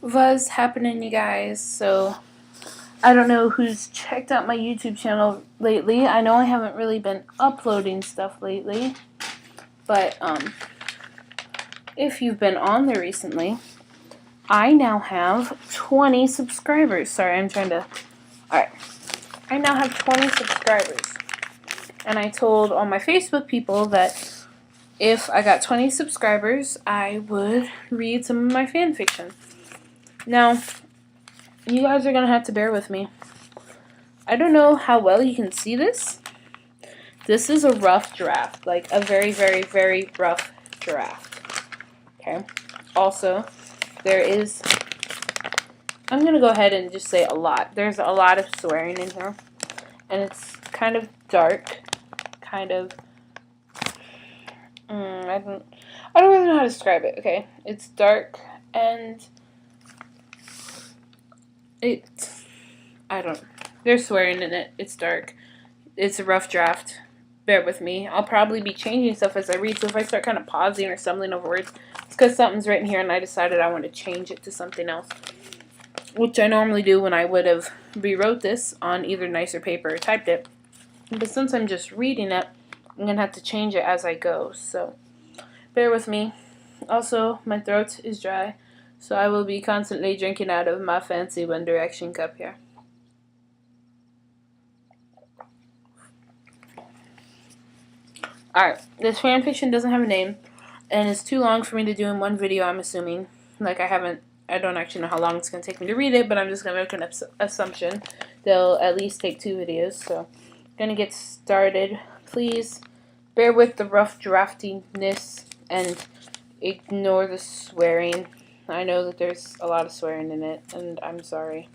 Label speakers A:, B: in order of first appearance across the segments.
A: What's happening, you guys? So, I don't know who's checked out my YouTube channel lately. I know I haven't really been uploading stuff lately, but if you've been on there recently, I now have 20 subscribers. Sorry, I'm trying to. Alright. I now have 20 subscribers. And I told all my Facebook people that if I got 20 subscribers, I would read some of my fan fiction. Now, you guys are going to have to bear with me. I don't know how well you can see this. This is a rough draft. Like a very, very, very rough draft. Okay. Also, there is... I'm going to go ahead and just say a lot. There's a lot of swearing in here. And it's kind of dark. Kind of... I don't really know how to describe it, okay? It's dark and... There's swearing in it. It's dark. It's a rough draft. Bear with me. I'll probably be changing stuff as I read, so if I start kind of pausing or stumbling over words, it's because something's written here and I decided I want to change it to something else. Which I normally do when I would have rewrote this on either nicer paper or typed it. But since I'm just reading it, I'm going to have to change it as I go. So, bear with me. Also, my throat is dry, so I will be constantly drinking out of my fancy One Direction cup here. Alright, this fanfiction doesn't have a name, and it's too long for me to do in one video, I'm assuming. Like, I don't actually know how long it's going to take me to read it, but I'm just going to make an assumption. They'll at least take 2 videos, so I'm going to get started. Please bear with the rough draftiness and ignore the swearing. I know that there's a lot of swearing in it, and I'm sorry.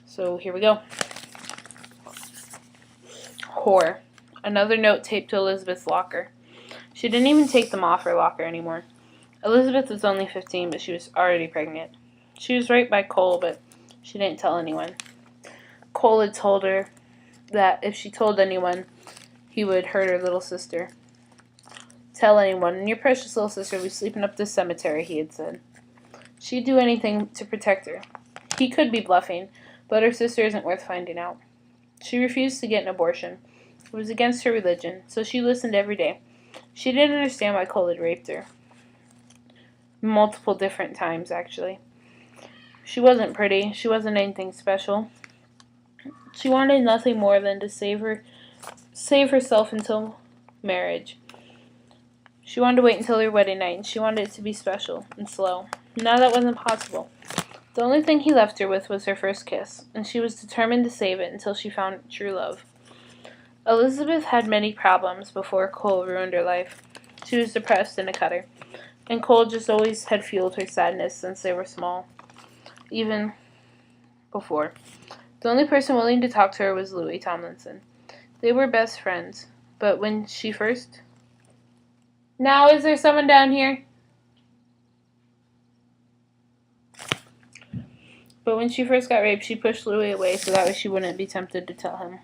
A: So, here we go. Whore. Another note taped to Elizabeth's locker. She didn't even take them off her locker anymore. Elizabeth was only 15, but she was already pregnant. She was right by Cole, but she didn't tell anyone. Cole had told her that if she told anyone, he would hurt her little sister. Tell anyone, and your precious little sister will be sleeping up this cemetery, he had said. She'd do anything to protect her. He could be bluffing, but her sister isn't worth finding out. She refused to get an abortion. It was against her religion, so she listened every day. She didn't understand why Cole had raped her. Multiple different times, actually. She wasn't pretty. She wasn't anything special. She wanted nothing more than to save herself until marriage. She wanted to wait until her wedding night, and she wanted it to be special and slow. Now that wasn't possible. The only thing he left her with was her first kiss, and she was determined to save it until she found true love. Elizabeth had many problems before Cole ruined her life. She was depressed and a cutter, and Cole just always had fueled her sadness since they were small, even before. The only person willing to talk to her was Louis Tomlinson. They were best friends, but when she first... Now, is there someone down here? But when she first got raped, she pushed Louis away so that way she wouldn't be tempted to tell him.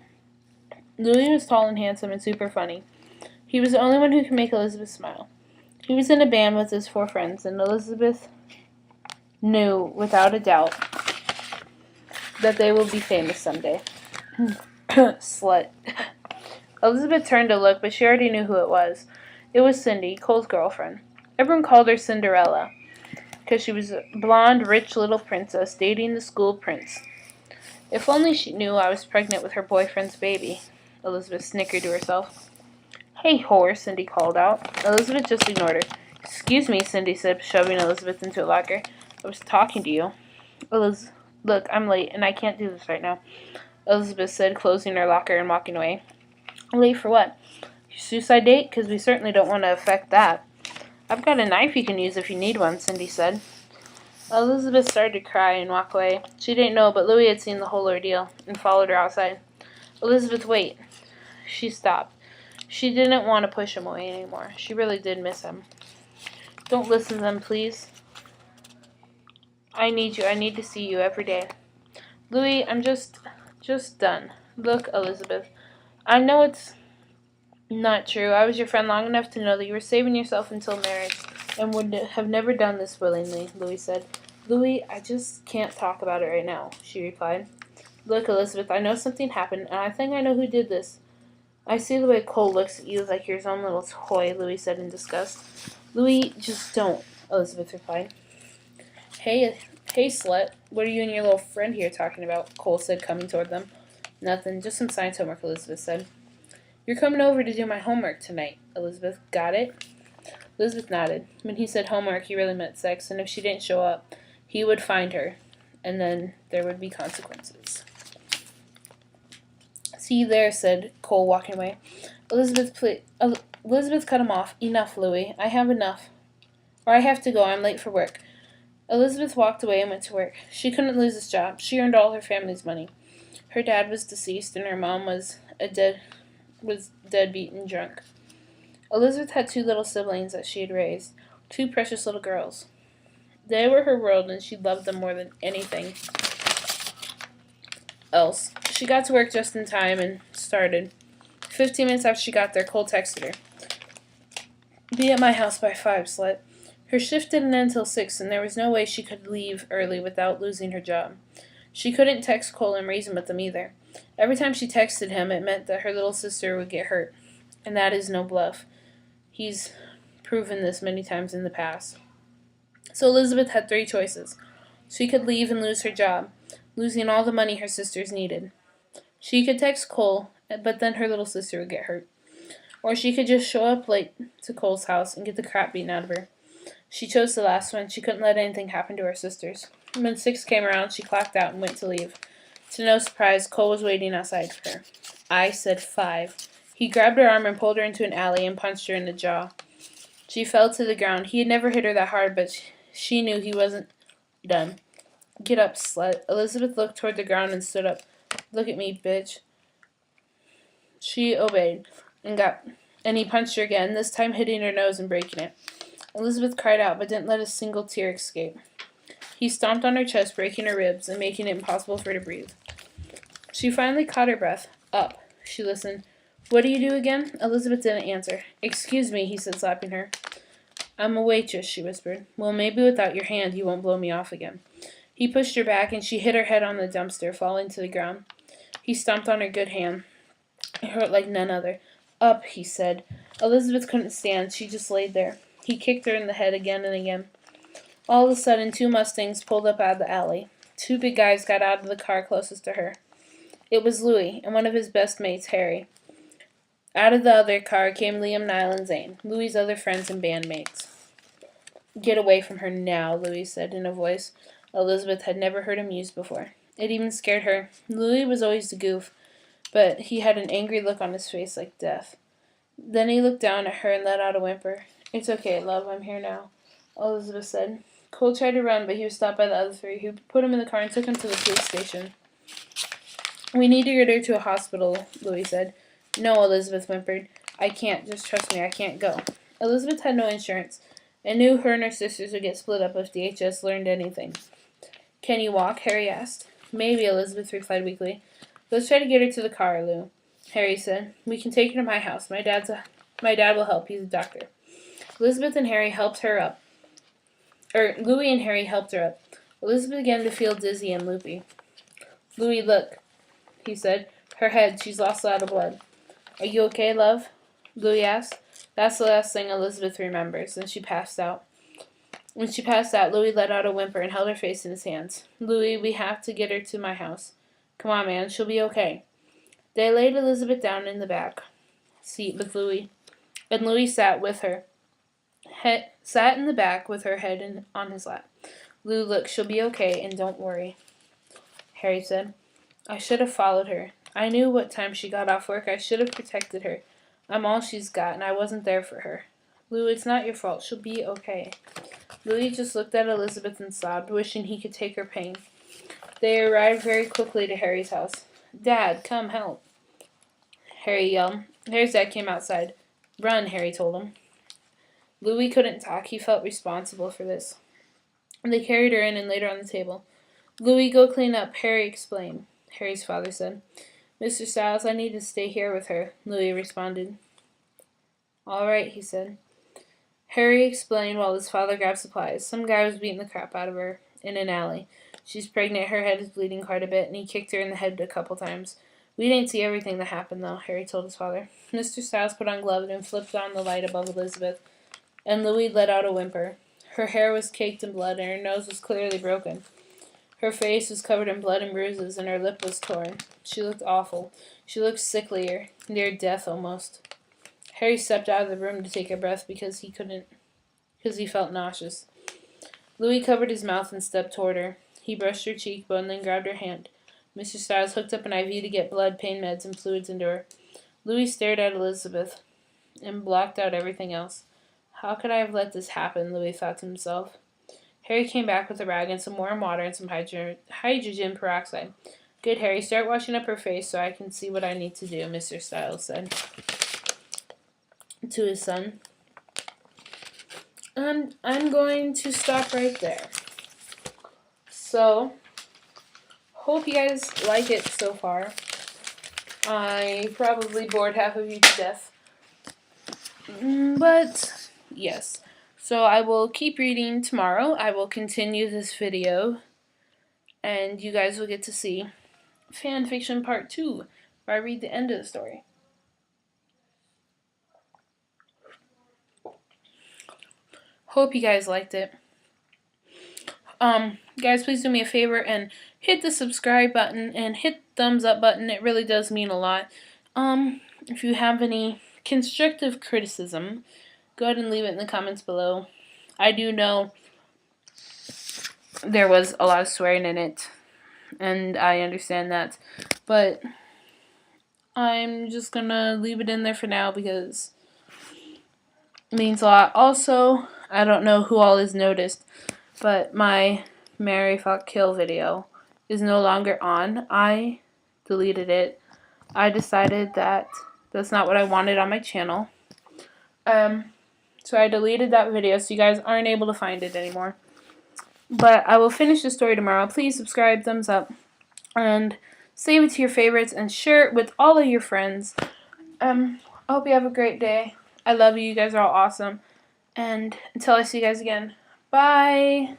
A: Louis was tall and handsome and super funny. He was the only one who could make Elizabeth smile. He was in a band with his 4 friends, and Elizabeth knew, without a doubt, that they will be famous someday. Slut. Elizabeth turned to look, but she already knew who it was. It was Cindy, Cole's girlfriend. Everyone called her Cinderella, because she was a blonde, rich little princess dating the school prince. If only she knew I was pregnant with her boyfriend's baby, Elizabeth snickered to herself. Hey, whore, Cindy called out. Elizabeth just ignored her. Excuse me, Cindy said, shoving Elizabeth into a locker. I was talking to you. Look, I'm late, and I can't do this right now, Elizabeth said, closing her locker and walking away. Late for what? Your suicide date? Because we certainly don't want to affect that. I've got a knife you can use if you need one, Cindy said. Elizabeth started to cry and walk away. She didn't know, but Louis had seen the whole ordeal and followed her outside. Elizabeth, wait. She stopped. She didn't want to push him away anymore. She really did miss him. Don't listen to them, please. I need you. I need to see you every day. Louis, I'm just done. Look, Elizabeth, I know it's not true. I was your friend long enough to know that you were saving yourself until marriage and would have never done this willingly, Louis said. Louis, I just can't talk about it right now, she replied. Look, Elizabeth, I know something happened, and I think I know who did this. I see the way Cole looks at you like you're his own little toy, Louis said in disgust. Louis, just don't, Elizabeth replied. Hey, slut, what are you and your little friend here talking about? Cole said, coming toward them. Nothing, just some science homework, Elizabeth said. You're coming over to do my homework tonight, Elizabeth. Got it? Elizabeth nodded. When he said homework, he really meant sex, and if she didn't show up, he would find her, and then there would be consequences. See there, said Cole, walking away. Elizabeth cut him off. Enough, Louis. I have enough. Or I have to go. I'm late for work. Elizabeth walked away and went to work. She couldn't lose this job. She earned all her family's money. Her dad was deceased, and her mom was deadbeat and drunk. Elizabeth had 2 little siblings that she had raised, 2 precious little girls. They were her world, and she loved them more than anything else. She got to work just in time and started. 15 minutes after she got there, Cole texted her. Be at my house by 5, slut. Her shift didn't end until 6, and there was no way she could leave early without losing her job. She couldn't text Cole and reason with them either. Every time she texted him, it meant that her little sister would get hurt. And that is no bluff. He's proven this many times in the past. So Elizabeth had 3 choices. She could leave and lose her job, losing all the money her sisters needed. She could text Cole, but then her little sister would get hurt. Or she could just show up late to Cole's house and get the crap beaten out of her. She chose the last one. She couldn't let anything happen to her sisters. When 6 came around, she clocked out and went to leave. To no surprise, Cole was waiting outside for her. I said 5. He grabbed her arm and pulled her into an alley and punched her in the jaw. She fell to the ground. He had never hit her that hard, but she knew he wasn't done. Get up, slut. Elizabeth looked toward the ground and stood up. Look at me, bitch. She obeyed and he punched her again, this time hitting her nose and breaking it. Elizabeth cried out, but didn't let a single tear escape. He stomped on her chest, breaking her ribs and making it impossible for her to breathe. She finally caught her breath. Up. She listened. What do you do again? Elizabeth didn't answer. Excuse me, he said, slapping her. I'm a waitress, she whispered. Well, maybe without your hand you won't blow me off again. He pushed her back, and she hit her head on the dumpster, falling to the ground. He stomped on her good hand. It hurt like none other. Up, he said. Elizabeth couldn't stand. She just laid there. He kicked her in the head again and again. All of a sudden, 2 Mustangs pulled up out of the alley. 2 big guys got out of the car closest to her. It was Louis and one of his best mates, Harry. Out of the other car came Liam, Niall, and Zane, Louis's other friends and bandmates. Get away from her now, Louis said in a voice Elizabeth had never heard him use before. It even scared her. Louis was always the goof, but he had an angry look on his face like death. Then he looked down at her and let out a whimper. It's okay, love, I'm here now, Elizabeth said. Cole tried to run, but he was stopped by the other 3, who put him in the car and took him to the police station. We need to get her to a hospital, Louis said. No, Elizabeth whimpered. I can't. Just trust me, I can't go. Elizabeth had no insurance, and knew her and her sisters would get split up if DHS learned anything. Can you walk? Harry asked. Maybe, Elizabeth replied weakly. Let's try to get her to the car, Lou, Harry said. We can take her to my house. My dad will help. He's a doctor. Elizabeth and Harry helped her up. Louis and Harry helped her up. Elizabeth began to feel dizzy and loopy. Louis, look, he said. Her head, she's lost a lot of blood. Are you okay, love? Louis asked. That's the last thing Elizabeth remembers. Then she passed out. When she passed out, Louis let out a whimper and held her face in his hands. Louis, we have to get her to my house. Come on, man. She'll be okay. They laid Elizabeth down in the back seat with Louis, and Louis sat in the back with her head on his lap. Lou, look, she'll be okay, and don't worry, Harry said. I should have followed her. I knew what time she got off work. I should have protected her. I'm all she's got, and I wasn't there for her. Lou, it's not your fault. She'll be okay. Louis just looked at Elizabeth and sobbed, wishing he could take her pain. They arrived very quickly to Harry's house. Dad, come help, Harry yelled. Harry's dad came outside. Run, Harry told him. Louis couldn't talk. He felt responsible for this. They carried her in and laid her on the table. Louis, go clean up, Harry explained, Harry's father said. Mr. Styles, I need to stay here with her, Louis responded. All right, he said. Harry explained while his father grabbed supplies. Some guy was beating the crap out of her. in an alley. She's pregnant, her head is bleeding quite a bit, and he kicked her in the head a couple times. We didn't see everything that happened, though, Harry told his father. Mr. Styles put on gloves and flipped on the light above Elizabeth, and Louis let out a whimper. Her hair was caked in blood, and her nose was clearly broken. Her face was covered in blood and bruises, and her lip was torn. She looked awful. She looked sicklier, near death almost. Harry stepped out of the room to take a breath because he felt nauseous. Louis covered his mouth and stepped toward her. He brushed her cheekbone, then grabbed her hand. Mr. Styles hooked up an IV to get blood, pain meds, and fluids into her. Louis stared at Elizabeth and blocked out everything else. How could I have let this happen? Louis thought to himself. Harry came back with a rag and some warm water and some hydrogen peroxide. Good, Harry, start washing up her face so I can see what I need to do, Mr. Styles said to his son. And I'm going to stop right there. So, hope you guys like it so far. I probably bored half of you to death. But, yes. So I will keep reading tomorrow. I will continue this video. And you guys will get to see fanfiction part 2, where I read the end of the story. Hope you guys liked it. Guys, please do me a favor and hit the subscribe button and hit the thumbs up button. It really does mean a lot. If you have any constructive criticism, go ahead and leave it in the comments below. I do know there was a lot of swearing in it, and I understand that, but I'm just gonna leave it in there for now because it means a lot. Also, I don't know who all has noticed, but my Marry, Fuck, Kill video is no longer on. I deleted it. I decided that that's not what I wanted on my channel. So I deleted that video so you guys aren't able to find it anymore. But I will finish the story tomorrow. Please subscribe, thumbs up, and save it to your favorites and share it with all of your friends. I hope you have a great day. I love you. You guys are all awesome. And until I see you guys again, bye.